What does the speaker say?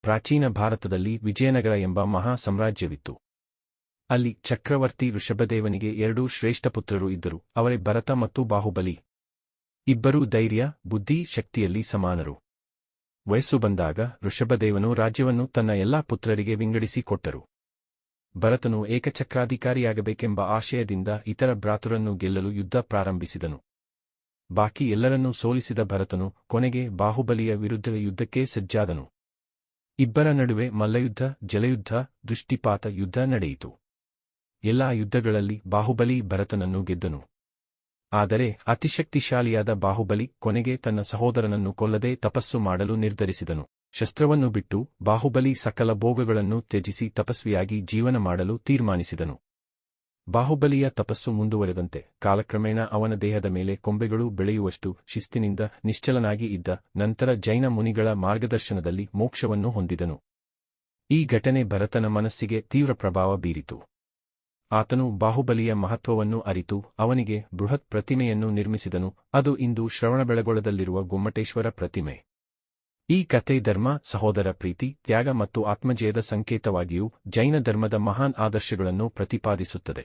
ಪ್ರಾಚೀನ ಭಾರತದಲ್ಲಿ ವಿಜಯನಗರ ಎಂಬ ಮಹಾ ಸಾಮ್ರಾಜ್ಯವಿತ್ತು. ಅಲ್ಲಿ ಚಕ್ರವರ್ತಿ ಋಷಭದೇವನಿಗೆ 2 ಶ್ರೇಷ್ಠ ಪುತ್ರರು ಇದ್ದರು. ಅವರೇ ಭರತ ಮತ್ತು ಬಾಹುಬಲಿ. ಇಬ್ಬರೂ ಧೈರ್ಯ, ಬುದ್ಧಿ, ಶಕ್ತಿಯಲ್ಲಿ ಸಮಾನರು. ವಯಸ್ಸು ಬಂದಾಗ ಋಷಭದೇವನು ರಾಜ್ಯವನ್ನು ತನ್ನ ಎಲ್ಲಾ ಪುತ್ರರಿಗೆ ವಿಂಗಡಿಸಿ ಕೊಟ್ಟರು. ಭರತನು ಏಕಚಕ್ರಾಧಿಕಾರಿಯಾಗಬೇಕೆಂಬ ಆಶಯದಿಂದ ಇತರ ಭ್ರಾತರನ್ನು ಗೆಲ್ಲಲು ಯುದ್ಧ ಪ್ರಾರಂಭಿಸಿದನು. ಬಾಕಿ ಎಲ್ಲರನ್ನೂ ಸೋಲಿಸಿದ ಭರತನು ಕೊನೆಗೆ ಬಾಹುಬಲಿಯ ವಿರುದ್ಧ ಯುದ್ಧಕ್ಕೆ ಸಜ್ಜಾದನು. ಇಬ್ಬರ ನಡುವೆ ಮಲ್ಲಯುದ್ಧ, ಜಲಯುದ್ಧ, ದೃಷ್ಟಿಪಾತ ಯುದ್ಧ ನಡೆಯಿತು. ಎಲ್ಲಾ ಯುದ್ಧಗಳಲ್ಲಿ ಬಾಹುಬಲಿ ಭರತನನ್ನು ಗೆದ್ದನು. ಆದರೆ ಅತಿಶಕ್ತಿಶಾಲಿಯಾದ ಬಾಹುಬಲಿ ಕೊನೆಗೆ ತನ್ನ ಸಹೋದರನನ್ನು ಕೊಲ್ಲದೆ ತಪಸ್ಸು ಮಾಡಲು ನಿರ್ಧರಿಸಿದನು. ಶಸ್ತ್ರವನ್ನು ಬಿಟ್ಟು ಬಾಹುಬಲಿ ಸಕಲ ಭೋಗಗಳನ್ನು ತ್ಯಜಿಸಿ ತಪಸ್ವಿಯಾಗಿ ಜೀವನ ಮಾಡಲು ತೀರ್ಮಾನಿಸಿದನು. ಬಾಹುಬಲಿಯ ತಪಸ್ಸು ಮುಂದುವರೆದಂತೆ ಕಾಲಕ್ರಮೇಣ ಅವನ ದೇಹದ ಮೇಲೆ ಕೊಂಬೆಗಳು ಬೆಳೆಯುವಷ್ಟು ಶಿಸ್ತಿನಿಂದ ನಿಶ್ಚಲನಾಗಿ ಇದ್ದ. ನಂತರ ಜೈನ ಮುನಿಗಳ ಮಾರ್ಗದರ್ಶನದಲ್ಲಿ ಮೋಕ್ಷವನ್ನು ಹೊಂದಿದನು. ಈ ಘಟನೆ ಭರತನ ಮನಸ್ಸಿಗೆ ತೀವ್ರ ಪ್ರಭಾವ ಬೀರಿತು. ಆತನು ಬಾಹುಬಲಿಯ ಮಹತ್ವವನ್ನು ಅರಿತು ಅವನಿಗೆ ಬೃಹತ್ ಪ್ರತಿಮೆಯನ್ನು ನಿರ್ಮಿಸಿದನು. ಅದು ಇಂದು ಶ್ರವಣಬೆಳಗೊಳದಲ್ಲಿರುವ ಗೊಮ್ಮಟೇಶ್ವರ ಪ್ರತಿಮೆ. ಈ ಕಥೆ ಧರ್ಮ, ಸಹೋದರ ಪ್ರೀತಿ, ತ್ಯಾಗ ಮತ್ತು ಆತ್ಮಜಯದ ಸಂಕೇತವಾಗಿಯೂ ಜೈನ ಧರ್ಮದ ಮಹಾನ್ ಆದರ್ಶಗಳನ್ನು ಪ್ರತಿಪಾದಿಸುತ್ತದೆ.